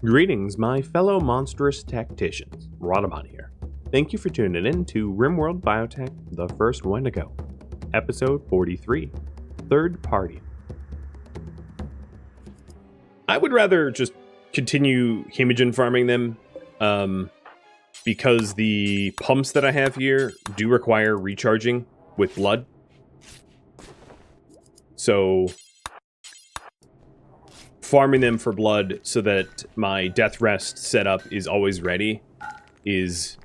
Greetings, my fellow monstrous tacticians. Rhadamant here. Thank you for tuning in to RimWorld Biotech, the first Wendigo, episode 43, third party. I would rather just continue hemogen farming them, because the pumps that I have here do require recharging with blood. So farming them for blood so that my death rest setup is always ready is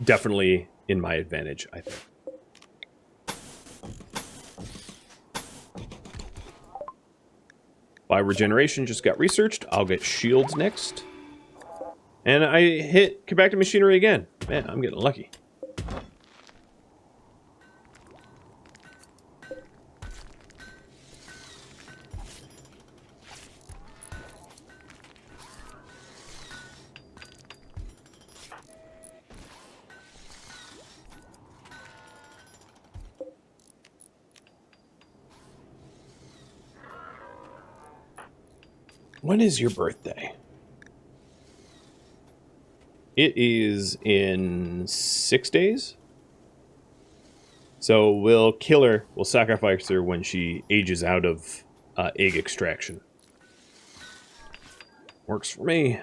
definitely in my advantage, I think. By regeneration just got researched. I'll get shields next. And I hit compacted machinery again. Man, I'm getting lucky. When is your birthday? It is in 6 days. So we'll kill her, we'll sacrifice her when she ages out of egg extraction. Works for me.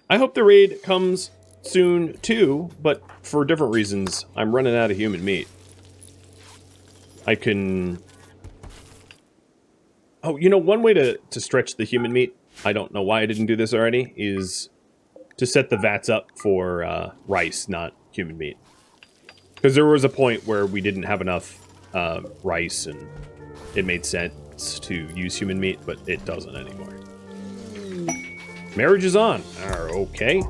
I hope the raid comes soon too, but for different reasons. I'm running out of human meat. I can... Oh, you know, one way to stretch the human meat, I don't know why I didn't do this already, is to set the vats up for rice, not human meat. Because there was a point where we didn't have enough rice, and it made sense to use human meat, but it doesn't anymore. Marriage is on. Okay.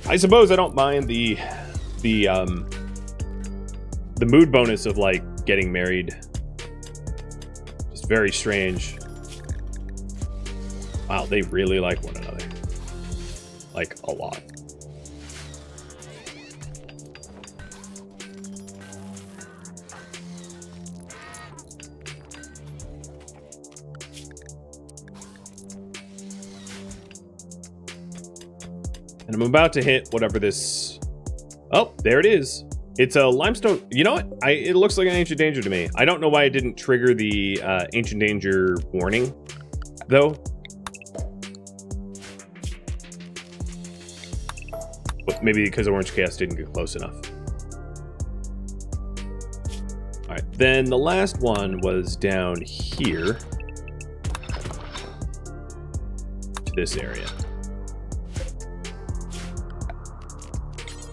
I suppose I don't mind the mood bonus of, like, getting married. Just very strange. Wow, they really like one another. Like, a lot. And I'm about to hit whatever this... Oh, there it is. It's a limestone... You know what? It looks like an ancient danger to me. I don't know why it didn't trigger the ancient danger warning, though. But maybe because Orange Chaos didn't get close enough. Alright, then the last one was down here. To this area.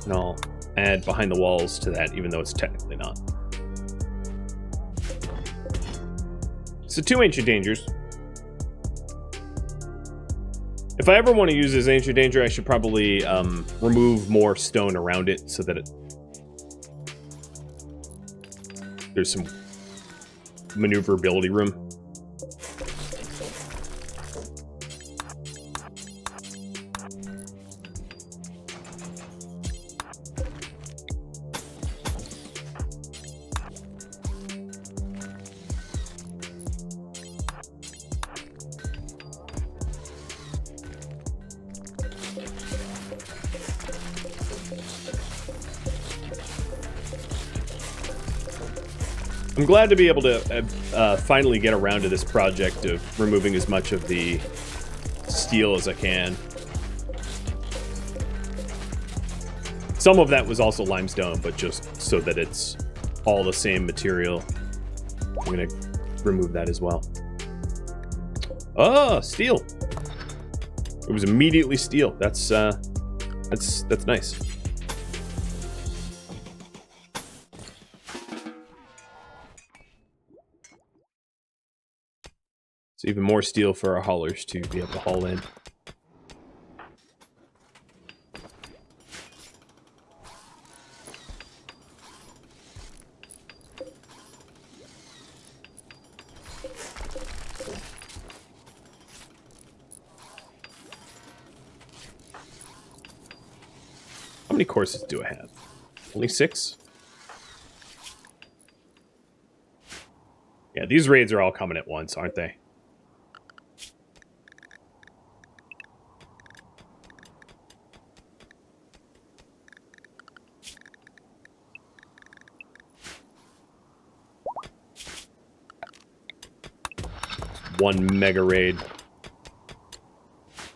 And I'll add behind the walls to that, even though it's technically not. So 2 ancient dangers. If I ever want to use this ancient danger, I should probably remove more stone around it so that there's some maneuverability room. I'm glad to be able to finally get around to this project of removing as much of the steel as I can. Some of that was also limestone, but just so that it's all the same material. I'm going to remove that as well. Oh, steel. It was immediately steel. That's nice. So even more steel for our haulers to be able to haul in. How many courses do I have? Only 6? Yeah, these raids are all coming at once, aren't they? One mega raid.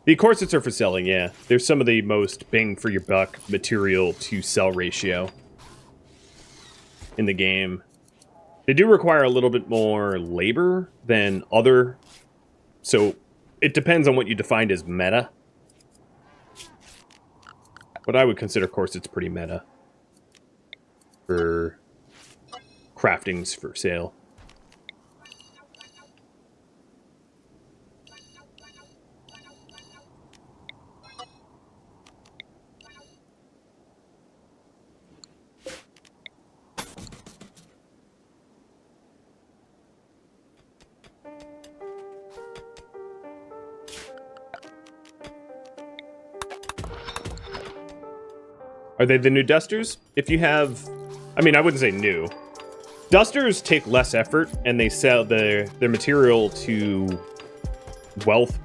The corsets are for selling, yeah. They're some of the most bang for your buck material to sell ratio in the game. They do require a little bit more labor than other, so it depends on what you defined as meta. But I would consider corsets pretty meta for craftings for sale. Are they the new dusters? If you have... I mean, I wouldn't say new. Dusters take less effort, and they sell their material to wealth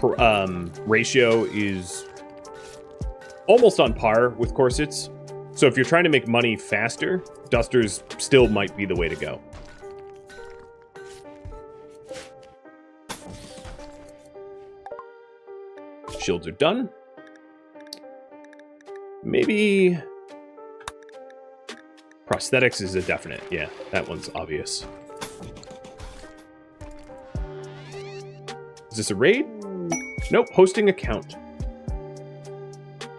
ratio is almost on par with corsets. So if you're trying to make money faster, dusters still might be the way to go. Shields are done. Maybe prosthetics is a definite. Yeah, that one's obvious. Is this a raid? Nope, hosting account.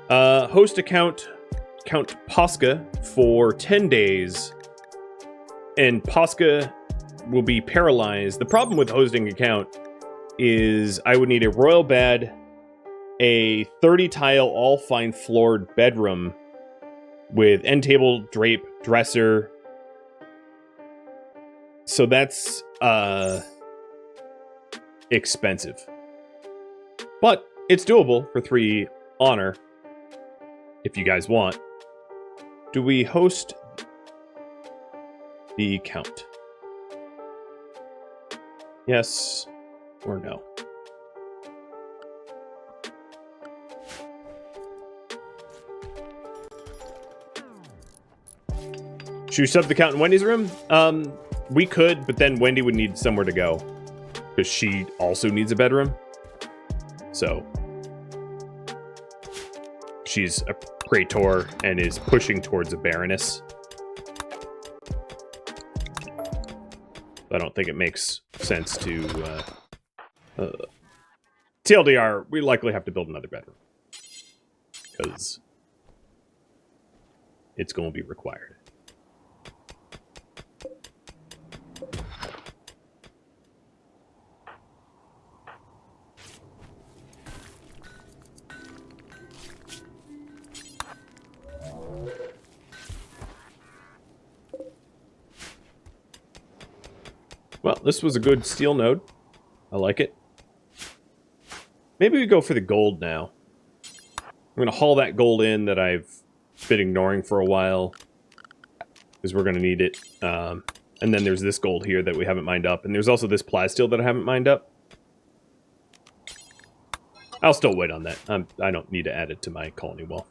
Host account, Count Posca for 10 days, and Posca will be paralyzed. The problem with hosting account is I would need a royal bed, a 30-tile all-fine floored bedroom with end table, drape, dresser. So that's expensive. But it's doable for 3 honor, if you guys want. Do we host the count? Yes or no? Should we sub the count in Wendy's room? We could, but then Wendy would need somewhere to go, because she also needs a bedroom. So she's a praetor and is pushing towards a baroness. I don't think it makes sense to... TLDR, we likely have to build another bedroom, because it's going to be required. Well, this was a good steel node. I like it. Maybe we go for the gold now. I'm going to haul that gold in that I've been ignoring for a while, because we're going to need it. And then there's this gold here that we haven't mined up. And there's also this plasteel that I haven't mined up. I'll still wait on that. I don't need to add it to my colony wall.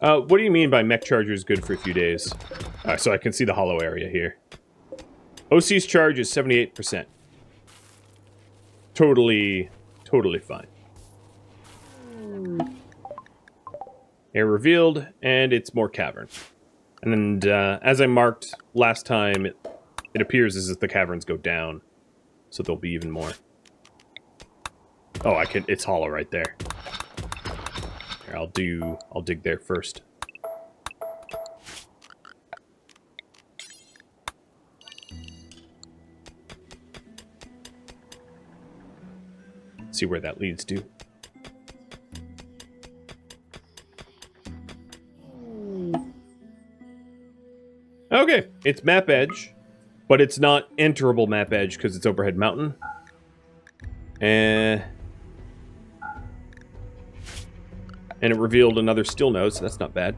What do you mean by mech charger is good for a few days? So I can see the hollow area here. OC's charge is 78%. Totally fine. Air revealed, and it's more cavern. And as I marked last time, it appears as if the caverns go down. So there'll be even more. Oh, it's hollow right there. Here, I'll dig there first. See where that leads to. Okay, it's map edge, but it's not enterable map edge because it's overhead mountain. And it revealed another steel node, so that's not bad.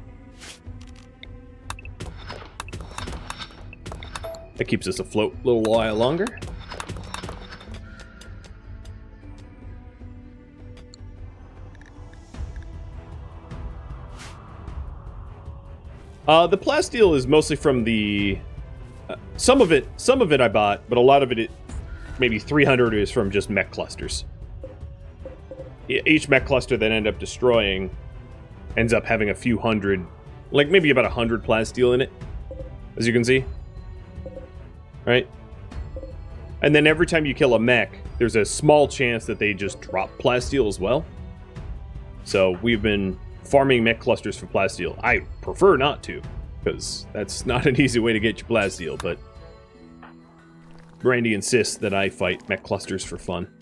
That keeps us afloat a little while longer. The plasteel is mostly from the... some of it I bought, but a lot of it, maybe 300 is from just mech clusters. Each mech cluster that I end up destroying ends up having a few hundred, like maybe about 100 plasteel in it, as you can see. Right? And then every time you kill a mech, there's a small chance that they just drop plasteel as well. So we've been farming mech clusters for plasteel. I prefer not to, because that's not an easy way to get your plasteel, but Brandy insists that I fight mech clusters for fun.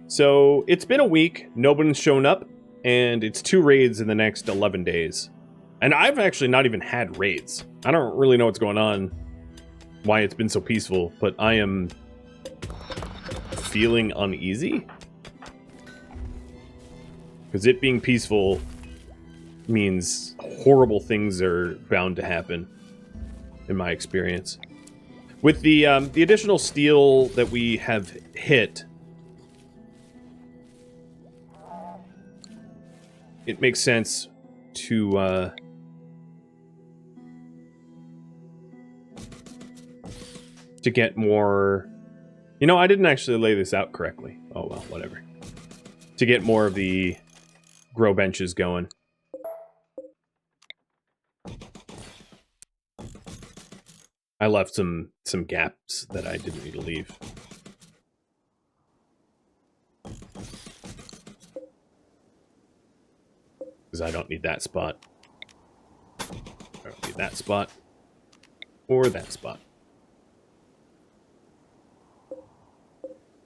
So it's been a week, nobody's shown up, and it's 2 raids in the next 11 days. And I've actually not even had raids. I don't really know what's going on, why it's been so peaceful, but I am feeling uneasy. Because it being peaceful means horrible things are bound to happen, in my experience. With the additional steel that we have hit, it makes sense to get more... You know, I didn't actually lay this out correctly. Oh well, whatever. To get more of the grow benches going. I left some gaps that I didn't need to leave. Because I don't need that spot. I don't need that spot. Or that spot.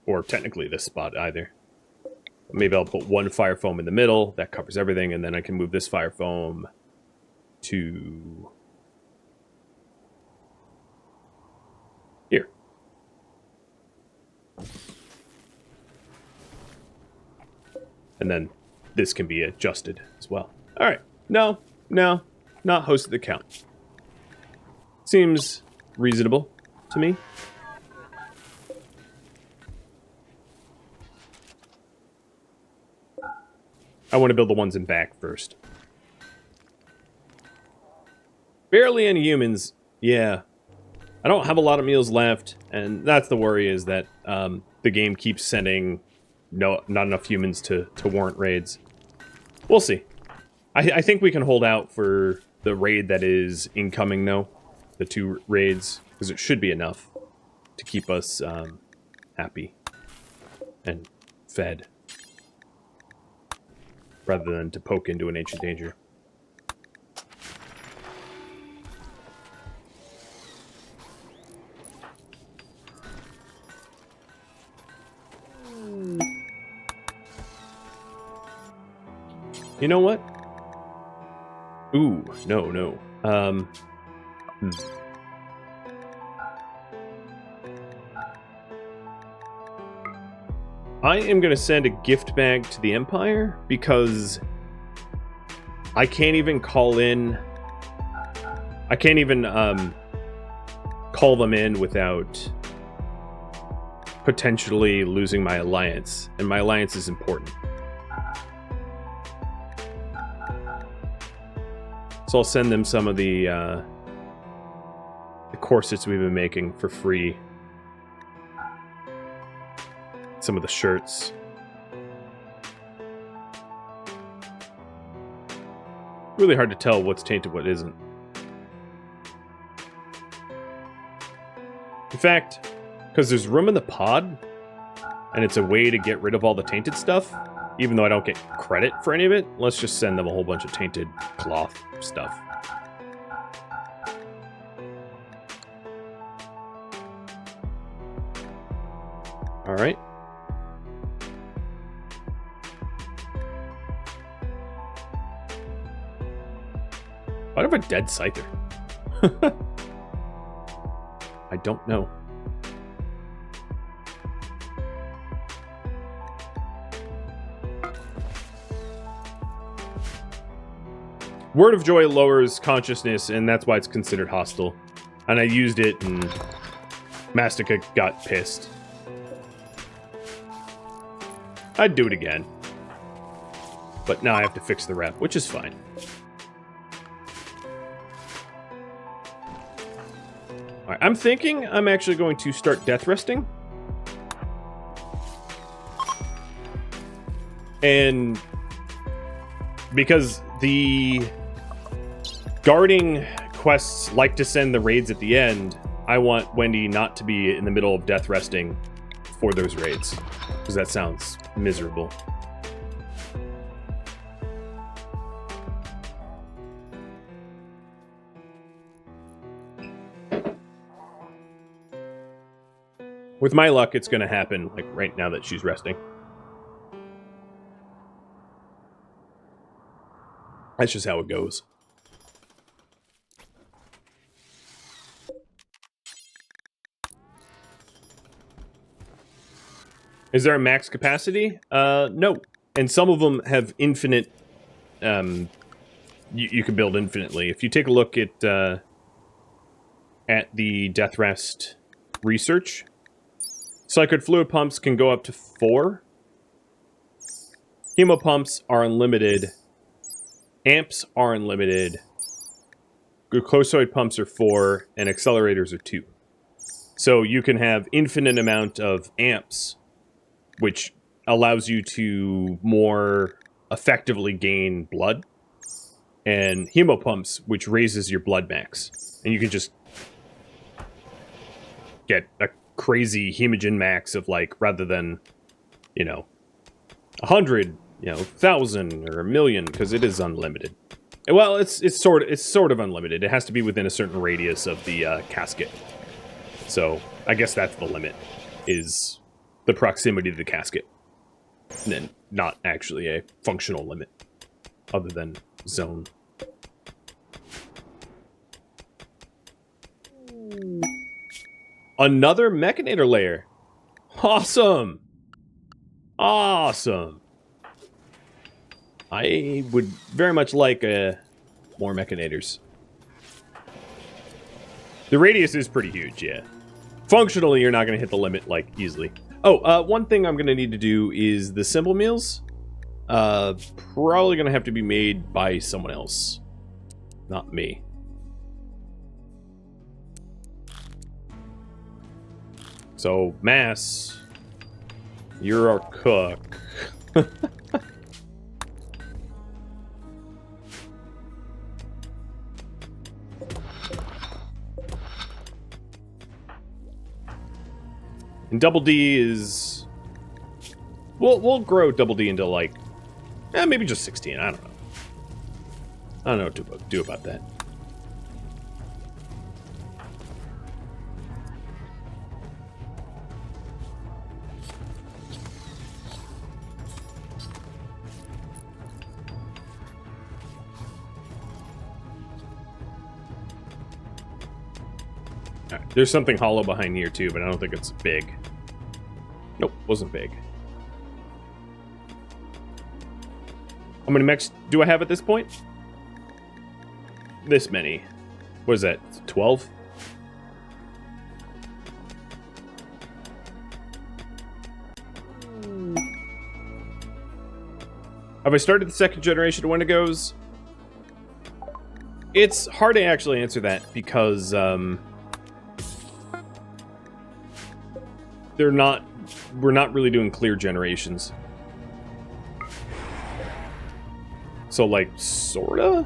Or technically this spot either. Maybe I'll put 1 fire foam in the middle. That covers everything. And then I can move this fire foam to... here. And then this can be adjusted as well. Alright. No. Not hosted account. Seems reasonable to me. I want to build the ones in back first. Barely any humans. Yeah. I don't have a lot of meals left, and that's the worry, is that the game keeps sending not enough humans to warrant raids. We'll see. I think we can hold out for the raid that is incoming, though. The 2 raids, because it should be enough to keep us happy and fed, rather than to poke into an ancient danger. You know what? Ooh, no. I am going to send a gift bag to the Empire because I can't even call in... I can't even call them in without potentially losing my alliance. And my alliance is important. So I'll send them some of the corsets we've been making for free. Some of the shirts. Really hard to tell what's tainted, what isn't. In fact, because there's room in the pod, and it's a way to get rid of all the tainted stuff, even though I don't get credit for any of it, let's just send them a whole bunch of tainted cloth stuff. Alright. Why do I have a dead scyther? I don't know. Word of Joy lowers consciousness, and that's why it's considered hostile. And I used it, and Mastica got pissed. I'd do it again. But now I have to fix the rep, which is fine. Alright, I'm thinking I'm actually going to start death resting. And because the guarding quests like to send the raids at the end, I want Wendy not to be in the middle of death resting for those raids, because that sounds miserable. With my luck, it's going to happen like right now that she's resting. That's just how it goes. Is there a max capacity? No. And some of them have infinite... you can build infinitely. If you take a look at the Death Rest research, Cyclid fluid pumps can go up to 4. Hemo pumps are unlimited. Amps are unlimited. Glucosoid pumps are 4, and accelerators are 2. So you can have infinite amount of amps, which allows you to more effectively gain blood, and hemo pumps, which raises your blood max. And you can just get a crazy hemogen max of, like, rather than, you know, 100, 1,000 or 1,000,000, because it is unlimited. Well, it's sort of unlimited. It has to be within a certain radius of the casket. So I guess that's the limit, is the proximity to the casket. And then not actually a functional limit, other than zone. Another Mechanitor layer. Awesome! Awesome! I would very much like more Mechanators. The radius is pretty huge, yeah. Functionally, you're not going to hit the limit, like, easily. Oh, one thing I'm going to need to do is the symbol meals. Probably going to have to be made by someone else. Not me. So, Mass, you're our cook. And Double D is... We'll grow Double D into, like... maybe just 16, I don't know. I don't know what to do about that. Alright, there's something hollow behind here too, but I don't think it's big. Nope, wasn't big. How many mechs do I have at this point? This many. What is that, 12? Have I started the second generation of Wendigos? It's hard to actually answer that because we're not really doing clear generations. So, like, sorta?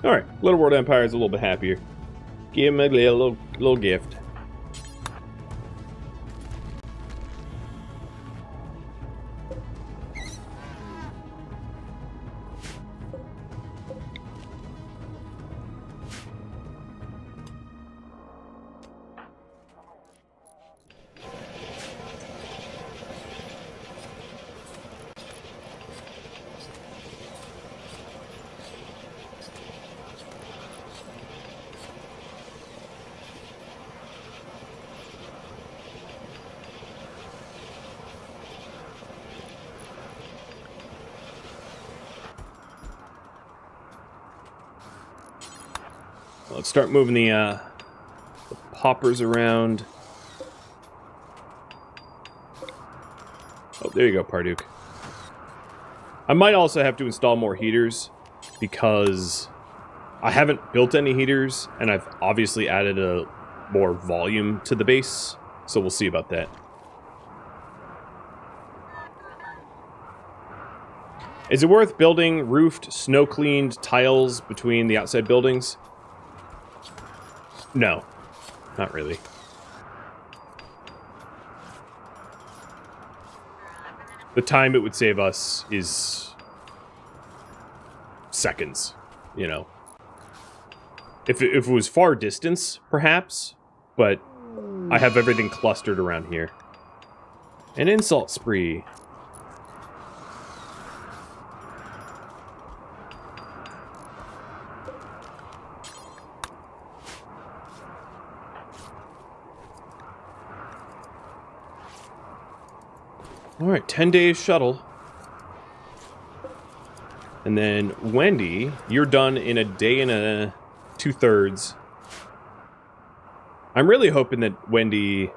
Alright, Little World Empire is a little bit happier. Give him a little gift. Let's start moving the poppers around. Oh, there you go, Partied. I might also have to install more heaters because I haven't built any heaters, and I've obviously added a more volume to the base, so we'll see about that. Is it worth building roofed, snow-cleaned tiles between the outside buildings? No, not really. The time it would save us is seconds, you know. If it was far distance, perhaps, but I have everything clustered around here. An insult spree. Alright, 10 days shuttle. And then, Wendy, you're done in a day and a 2/3. I'm really hoping that Wendy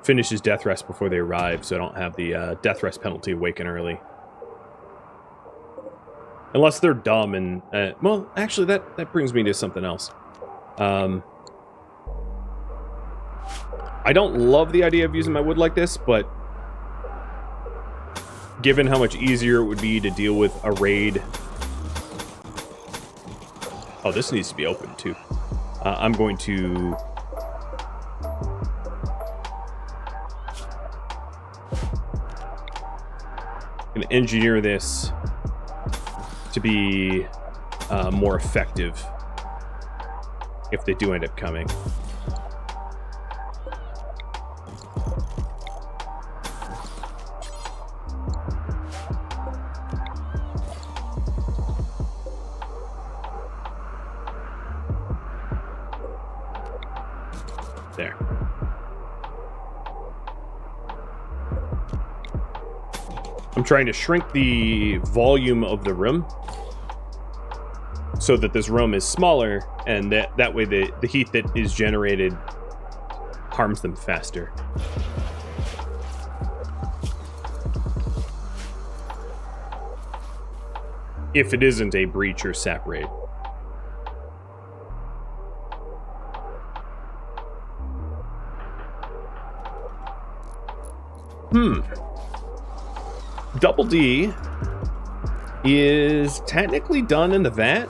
finishes death rest before they arrive, so I don't have the death rest penalty awaken early. Unless they're dumb and... well, actually, that brings me to something else. I don't love the idea of using my wood like this, but... given how much easier it would be to deal with a raid... Oh, this needs to be open, too. I'm going to... engineer this to be more effective if they do end up coming. There. I'm trying to shrink the volume of the room so that this room is smaller, and that way the heat that is generated harms them faster. If it isn't a breach or sap raid. Double D is technically done in the vat,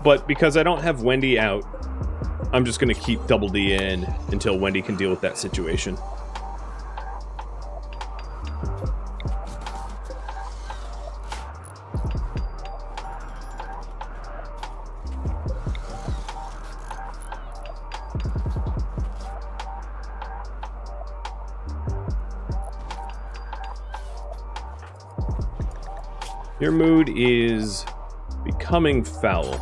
but because I don't have Wendy out, I'm just going to keep Double D in until Wendy can deal with that situation. Your mood is becoming foul.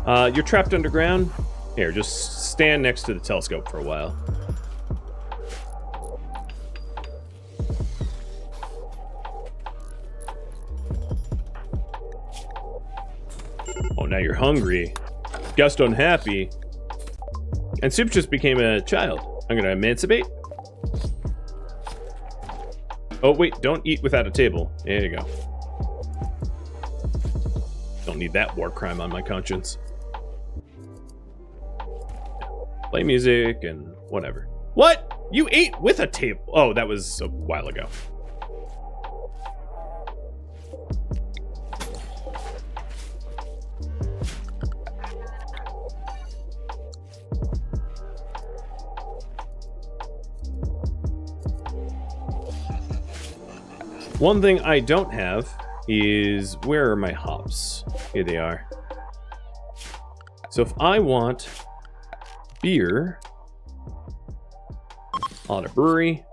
You're trapped underground. Here, just stand next to the telescope for a while. Oh, now you're hungry. Guest unhappy. And Soup just became a child. I'm gonna emancipate. Oh, wait, don't eat without a table. There you go. Don't need that war crime on my conscience. Play music and whatever. What? You ate with a table? Oh, that was a while ago. One thing I don't have is, where are my hops? Here they are. So if I want beer, I'll add a brewery,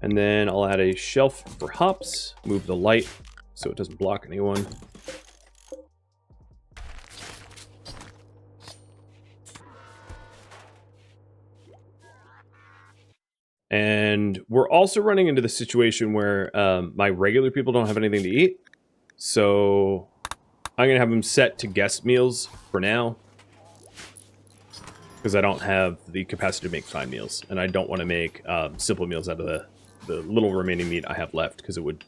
and then I'll add a shelf for hops, move the light so it doesn't block anyone. And we're also running into the situation where my regular people don't have anything to eat. So I'm going to have them set to guest meals for now. Because I don't have the capacity to make fine meals. And I don't want to make simple meals out of the little remaining meat I have left. Because it would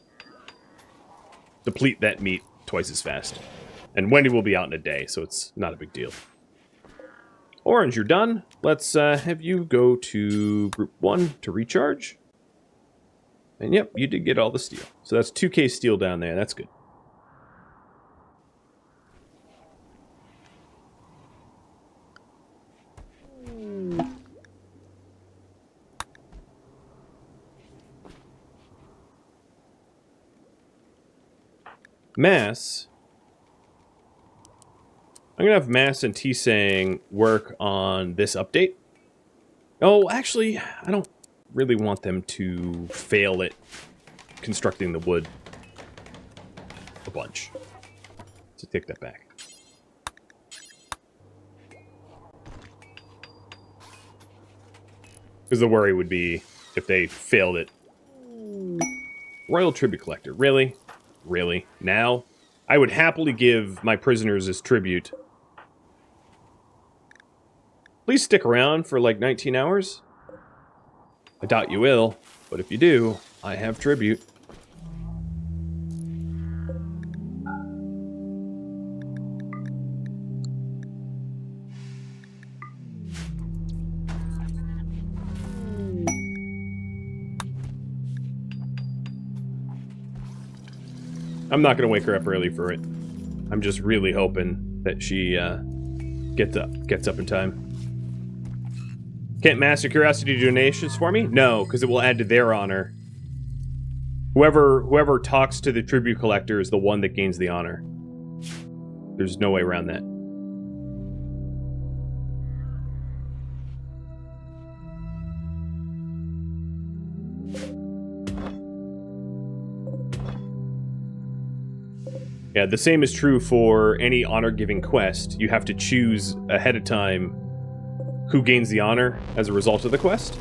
deplete that meat twice as fast. And Wendy will be out in a day, so it's not a big deal. Orange, you're done. Let's have you go to Group 1 to recharge. And yep, you did get all the steel. So that's 2k steel down there. That's good. Mass. I'm going to have Mass and T-Sang work on this update. Oh, actually, I don't really want them to fail at constructing the wood a bunch. So take that back. Because the worry would be if they failed it. Royal Tribute Collector. Really? Really? Now? I would happily give my prisoners as tribute. Please stick around for like 19 hours. I doubt you will, but if you do, I have tribute. I'm not going to wake her up early for it. I'm just really hoping that she gets up in time. Can't Master Curiosity donations for me? No, because it will add to their honor. Whoever talks to the tribute collector is the one that gains the honor. There's no way around that. Yeah, the same is true for any honor-giving quest. You have to choose ahead of time who gains the honor as a result of the quest.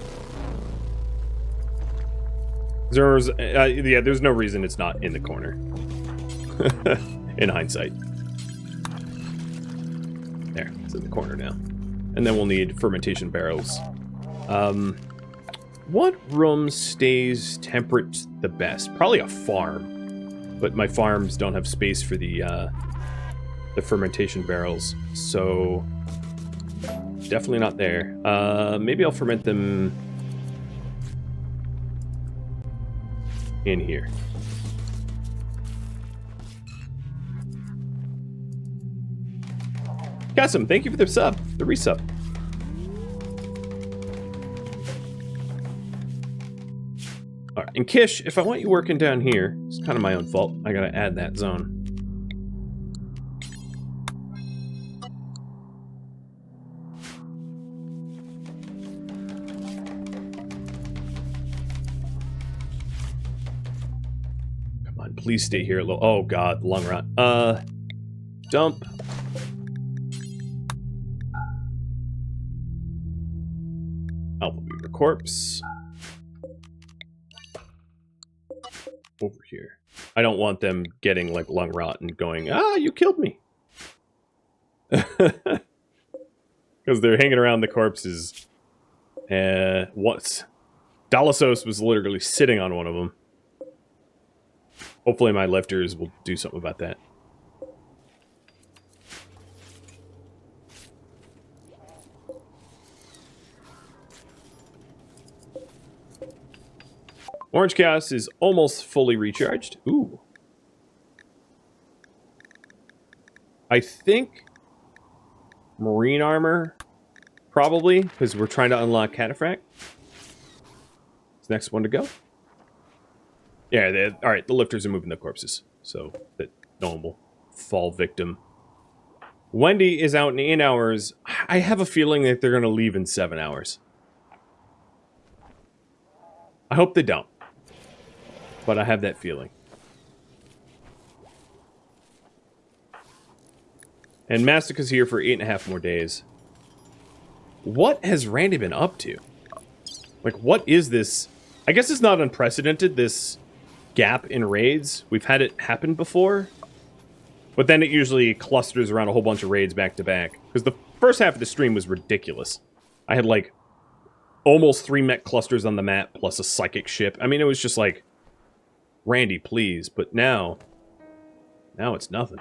There's no reason it's not in the corner. In hindsight. There, it's in the corner now. And then we'll need fermentation barrels. What room stays temperate the best? Probably a farm. But my farms don't have space for the fermentation barrels, so definitely not there. Maybe I'll ferment them in here. Kasim, thank you for the sub, the resub. Alright, and Kish, if I want you working down here, it's kind of my own fault. I gotta add that zone. Come on, please stay here a little. Oh god, lung rot. Dump. Alpha Beaver corpse. Over here. I don't want them getting like lung rot and going, ah, you killed me. Because they're hanging around the corpses. Once Dalasos was literally sitting on one of them. Hopefully my lifters will do something about that. Orange Chaos is almost fully recharged. Ooh. I think marine armor, probably, because we're trying to unlock Cataphract. It's the next one to go. Yeah, all right, the lifters are moving the corpses, so that no one will fall victim. Wendy is out in 8 hours. I have a feeling that they're going to leave in 7 hours. I hope they don't. But I have that feeling. And Mastica's here for 8.5 more days. What has Randy been up to? Like, what is this? I guess it's not unprecedented, this gap in raids. We've had it happen before. But then it usually clusters around a whole bunch of raids back to back. Because the first half of the stream was ridiculous. I had like almost 3 mech clusters on the map plus a psychic ship. I mean, it was just like, Randy, please. But now it's nothing.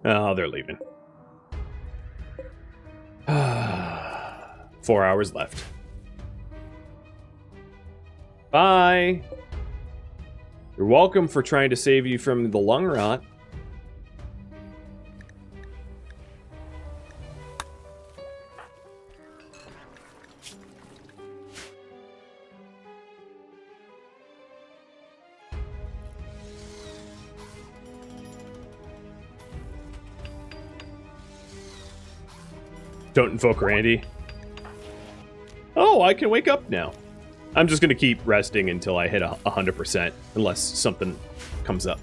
Oh, they're leaving. 4 hours left. Bye! You're welcome for trying to save you from the lung rot. Don't invoke Randy. Oh, I can wake up now. I'm just going to keep resting until I hit 100%, unless something comes up.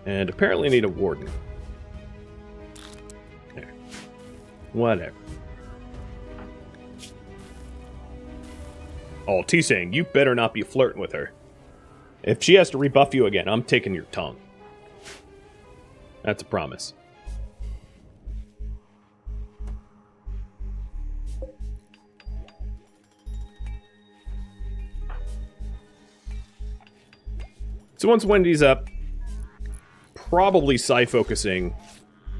And apparently I need a warden. There. Whatever. Oh, T-Sang, you better not be flirting with her. If she has to rebuff you again, I'm taking your tongue. That's a promise. So once Wendy's up, probably psi-focusing,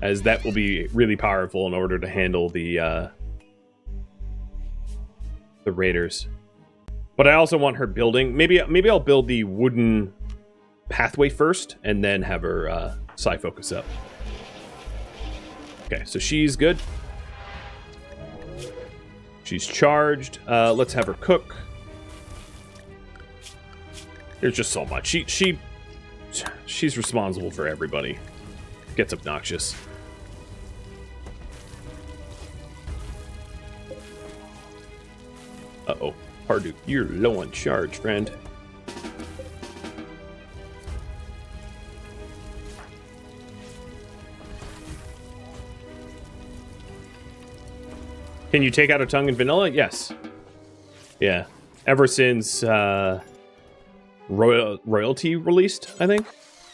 as that will be really powerful in order to handle the raiders. But I also want her building. Maybe I'll build the wooden pathway first, and then have her psi-focus up. Okay, so she's good. She's charged. Let's have her cook. There's just so much. She's responsible for everybody. Gets obnoxious. Uh-oh. Partied, you're low on charge, friend. Can you take out a tongue in vanilla? Yes. Yeah. Ever since royalty released, I think?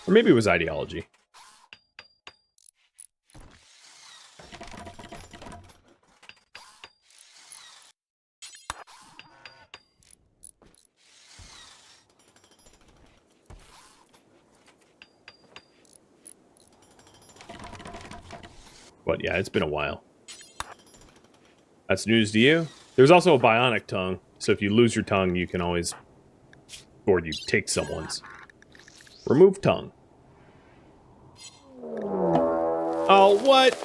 Or maybe it was ideology. But yeah, it's been a while. That's news to you. There's also a bionic tongue, so if you lose your tongue, you can always, or you take someone's. Remove tongue. Oh, what?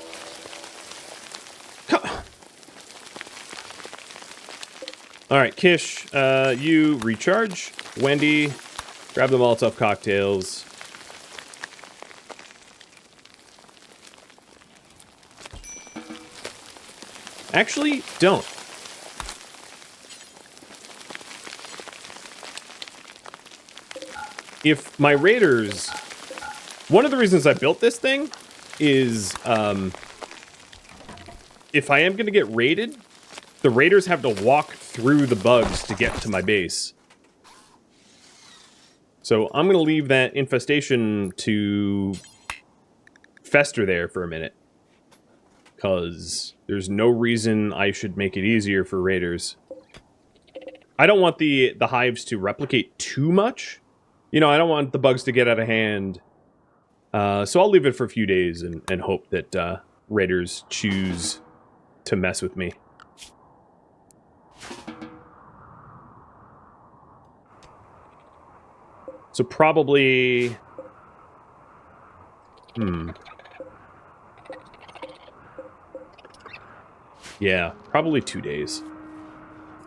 Alright, Kish, you recharge. Wendy, grab the Molotov cocktails. Actually, don't. If my raiders... One of the reasons I built this thing is, if I am going to get raided, the raiders have to walk through the bugs to get to my base. So I'm going to leave that infestation to fester there for a minute. Because there's no reason I should make it easier for raiders. I don't want the hives to replicate too much. You know, I don't want the bugs to get out of hand. So I'll leave it for a few days and hope that raiders choose to mess with me. So probably... Yeah, probably 2 days.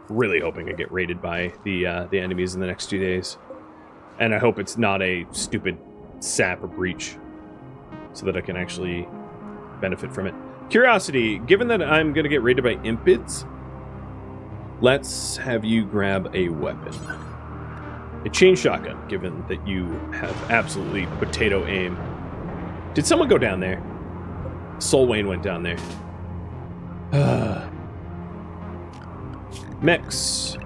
Really hoping I get raided by the enemies in the next 2 days. And I hope it's not a stupid sap or breach, so that I can actually benefit from it. Curiosity, given that I'm going to get raided by impids, let's have you grab a weapon. A chain shotgun, given that you have absolutely potato aim. Did someone go down there? Soul Wayne went down there. Mechs.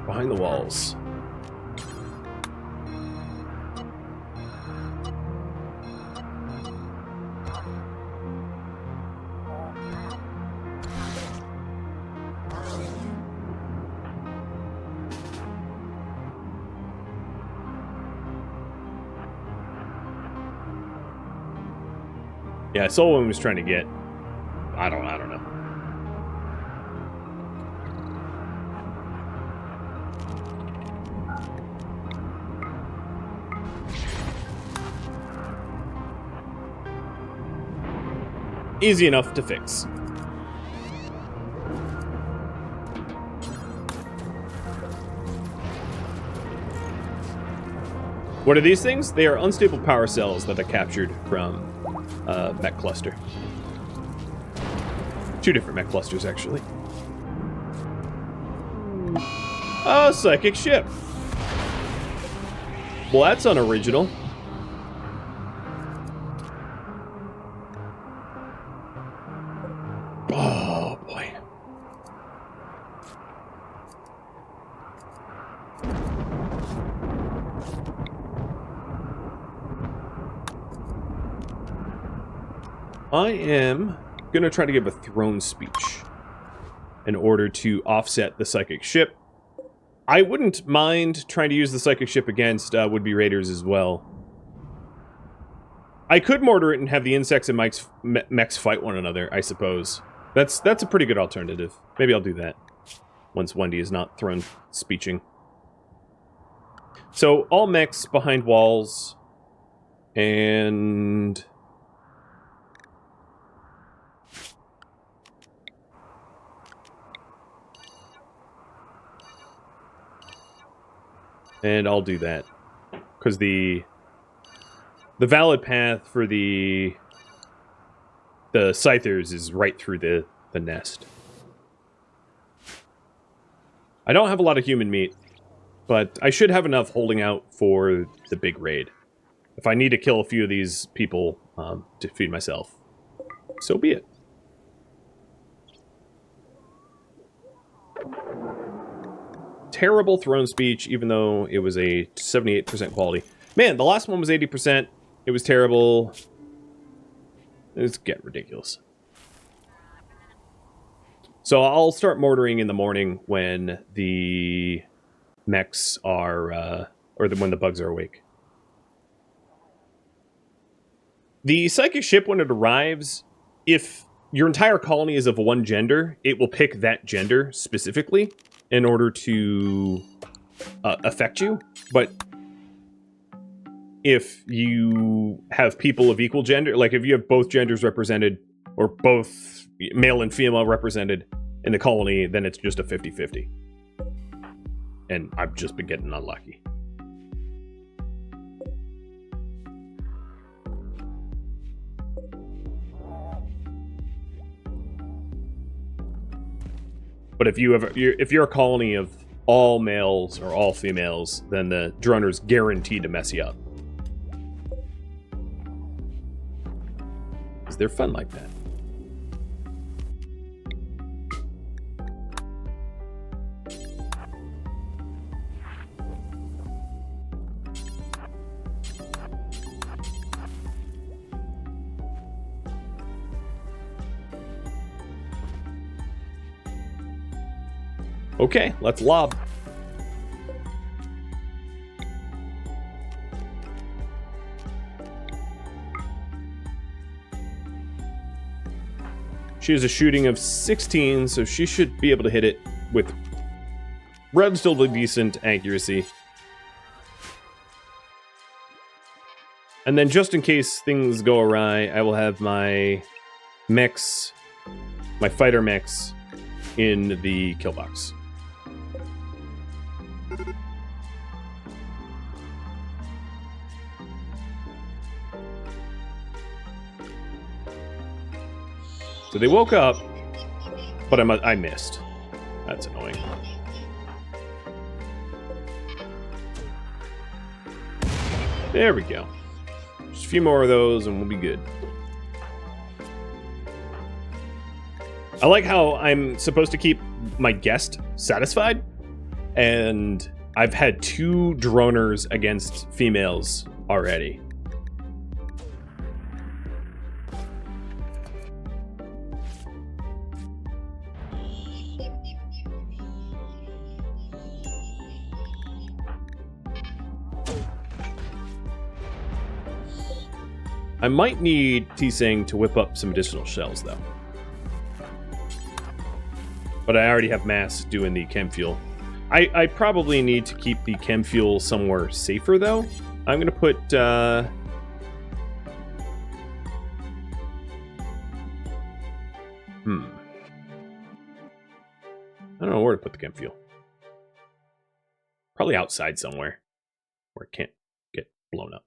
Behind the walls. Yeah, Soul Wayne was trying to get... I don't know. Easy enough to fix. What are these things? They are unstable power cells that I captured from mech cluster. 2 different mech clusters, actually. Oh, psychic ship. Well, that's unoriginal. Oh, boy. I am gonna try to give a throne speech in order to offset the psychic ship. I wouldn't mind trying to use the psychic ship against would-be raiders as well. I could mortar it and have the insects and mechs fight one another, I suppose. That's a pretty good alternative. Maybe I'll do that once Wendy is not throne speeching. So all mechs behind walls and... And I'll do that. Because the valid path for the Scythers is right through the nest. I don't have a lot of human meat, but I should have enough holding out for the big raid. If I need to kill a few of these people to feed myself, so be it. Terrible throne speech, even though it was a 78% quality. Man, the last one was 80%. It was terrible. It's getting ridiculous. So I'll start mortaring in the morning when the mechs are, when the bugs are awake. The psychic ship, when it arrives, if your entire colony is of one gender, it will pick that gender specifically in order to affect you. But if you have people of equal gender, like if you have both genders represented, or both male and female represented in the colony, then it's just a 50-50. And I've just been getting unlucky. But if you're a colony of all males or all females, then the droner's guaranteed to mess you up. Because they're fun like that. Okay, let's lob. She has a shooting of 16, so she should be able to hit it with relatively decent accuracy. And then just in case things go awry, I will have my mechs, my fighter mechs, in the kill box. So they woke up, but I missed. That's annoying. There we go. Just few more of those and we'll be good. I like how I'm supposed to keep my guest satisfied, and I've had 2 droners against females already. I might need T-Sing to whip up some additional shells, though. But I already have Mass doing the chem fuel. I probably need to keep the chem fuel somewhere safer, though. I'm going to put... I don't know where to put the chem fuel. Probably outside somewhere where it can't get blown up.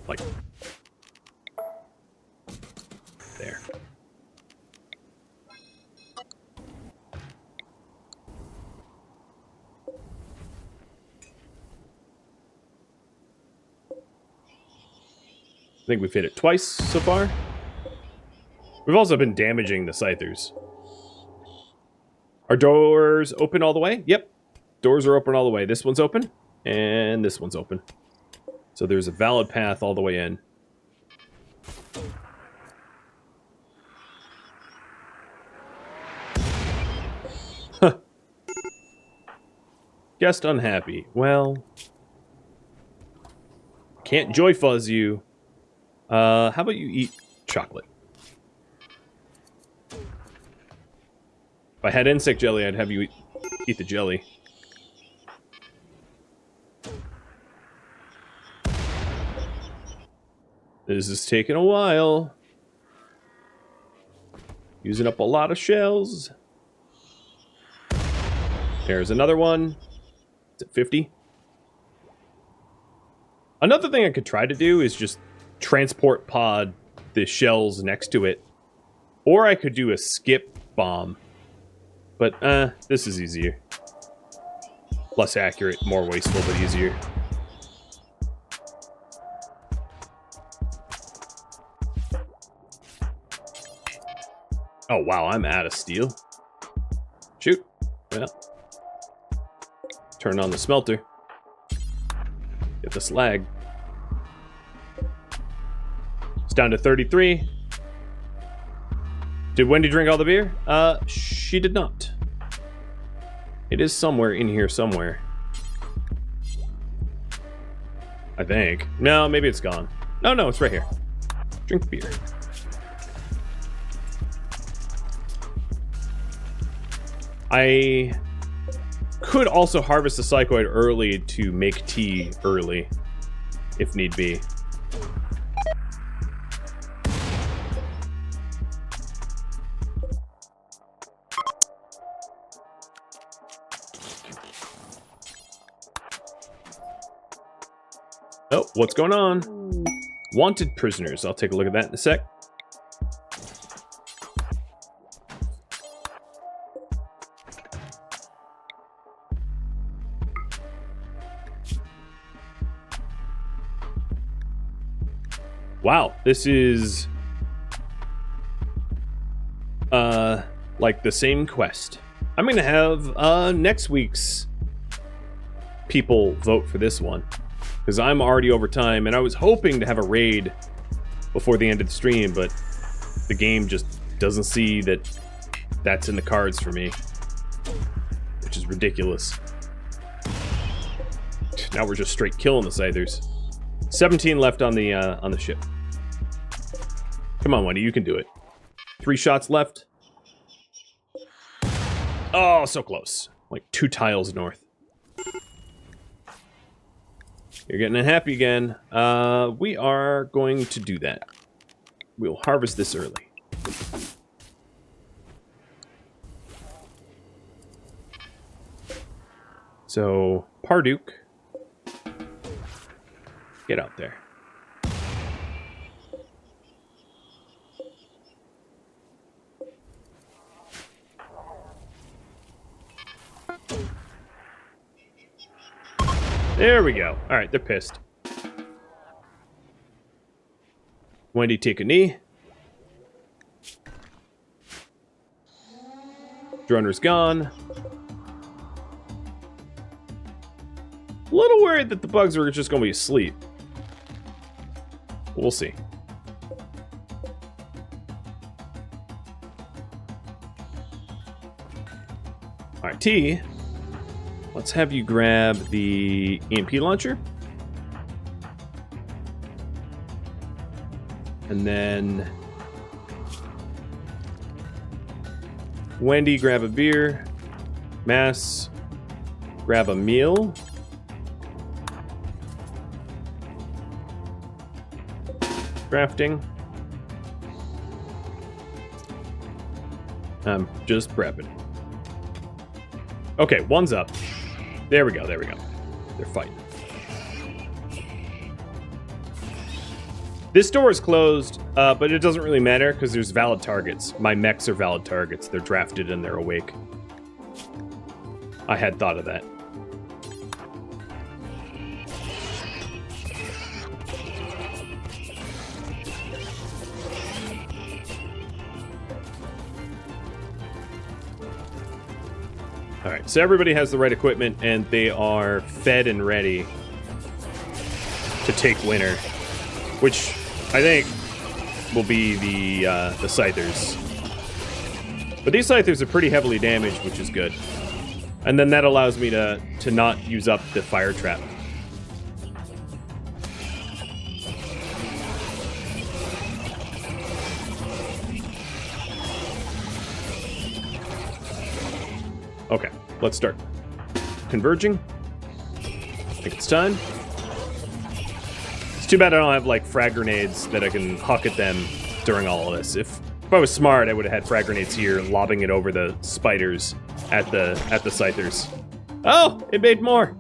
Like there. I think we've hit it twice so far. We've also been damaging the scythers. Are doors open all the way? Yep. Doors are open all the way. This one's open, and this one's open. So there's a valid path all the way in. Huh. Guest unhappy. Well, can't joy fuzz you. How about you eat chocolate? If I had insect jelly, I'd have you eat the jelly. This is taking a while. Using up a lot of shells. There's another one. It's at 50. Another thing I could try to do is just transport pod the shells next to it. Or I could do a skip bomb. But, this is easier. Less accurate, more wasteful, but easier. Oh, wow, I'm out of steel. Shoot. Well. Turn on the smelter. Get the slag. It's down to 33. Did Wendy drink all the beer? She did not. It is somewhere in here somewhere. I think. No, maybe it's gone. No, it's right here. Drink beer. I could also harvest the psychoid early to make tea early, if need be. Oh, what's going on? Wanted prisoners. I'll take a look at that in a sec. Wow, this is like the same quest. I'm gonna have next week's people vote for this one, because I'm already over time, and I was hoping to have a raid before the end of the stream, but the game just doesn't see that that's in the cards for me, which is ridiculous. Now we're just straight killing the Scythers. 17 left on the ship. Come on, Wendy, you can do it. 3 shots left. Oh, so close. Like 2 tiles north. You're getting unhappy again. We are going to do that. We'll harvest this early. So, Partied, get out there. There we go. All right, they're pissed. Wendy, take a knee. Droner's gone. A little worried that the bugs are just going to be asleep. We'll see. Alright, T. Let's have you grab the EMP launcher. And then... Wendy, grab a beer. Mass, grab a meal. Crafting. I'm just prepping. Okay, one's up. There we go, there we go. They're fighting. This door is closed, but it doesn't really matter because there's valid targets. My mechs are valid targets. They're drafted and they're awake. I had thought of that. Alright, so everybody has the right equipment and they are fed and ready to take winner. Which I think will be the Scythers. But these Scythers are pretty heavily damaged, which is good. And then that allows me to not use up the fire trap. Okay, let's start converging. I think it's time. It's too bad I don't have, like, frag grenades that I can huck at them during all of this. If I was smart, I would have had frag grenades here, lobbing it over the spiders at the Scythers. Oh, it made more.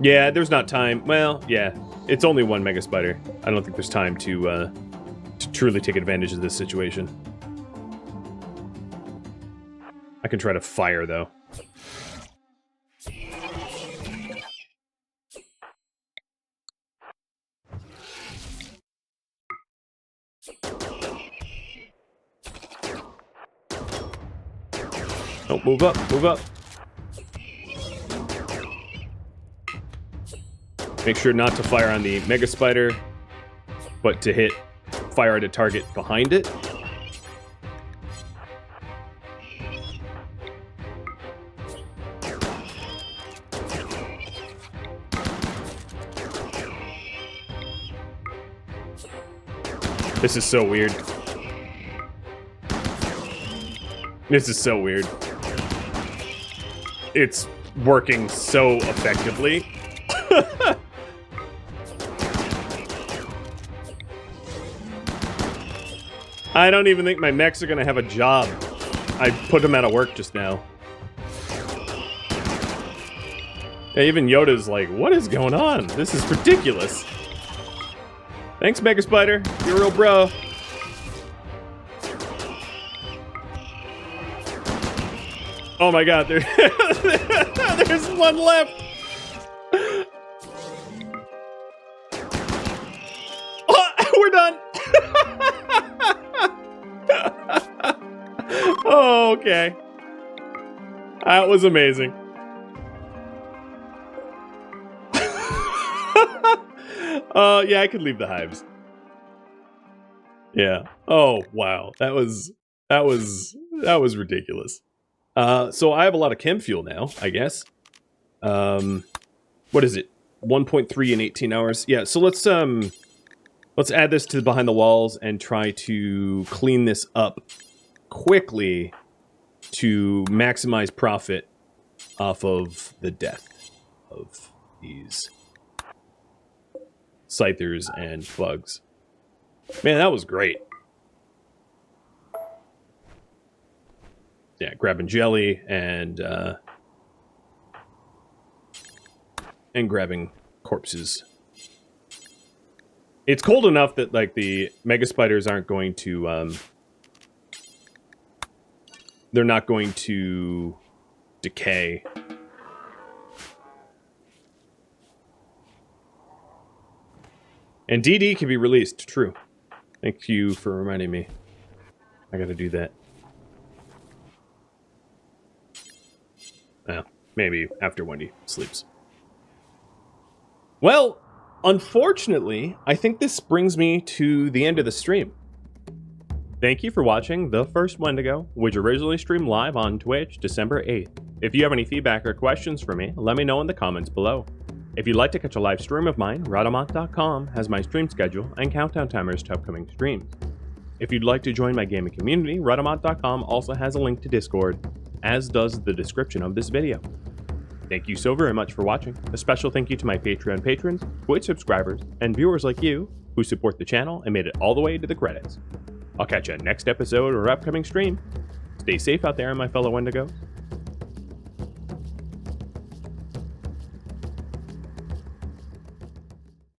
Yeah, there's not time. Well, yeah, it's only one mega spider. I don't think there's time to truly take advantage of this situation. I can try to fire, though. Oh, move up, move up. Make sure not to fire on the Mega Spider, but to fire at a target behind it. This is so weird. This is so weird. It's working so effectively. I don't even think my mechs are gonna have a job. I put them out of work just now. Yeah, even Yoda's like, what is going on? This is ridiculous. Thanks, Mega Spider. You're a real bro. Oh my god, there's one left. Oh, we're done. Oh, okay. That was amazing. Yeah, I could leave the hives. Yeah. Oh, wow. That was ridiculous. So I have a lot of chem fuel now, I guess. What is it? 1.3 in 18 hours. Yeah, so let's add this to behind the walls and try to clean this up quickly to maximize profit off of the death of these Scythers and bugs. Man, that was great. Yeah, grabbing jelly and grabbing corpses. It's cold enough that, like, the mega spiders aren't going to they're not going to decay And DD can be released, true. Thank you for reminding me. I gotta do that. Well, maybe after Wendy sleeps. Well, unfortunately, I think this brings me to the end of the stream. Thank you for watching the first Wendigo, which originally streamed live on Twitch December 8th. If you have any feedback or questions for me, let me know in the comments below. If you'd like to catch a live stream of mine, Rhadamant.com has my stream schedule and countdown timers to upcoming streams. If you'd like to join my gaming community, Rhadamant.com also has a link to Discord, as does the description of this video. Thank you so very much for watching. A special thank you to my Patreon patrons, Twitch subscribers, and viewers like you who support the channel and made it all the way to the credits. I'll catch you next episode or upcoming stream. Stay safe out there, my fellow Wendigos.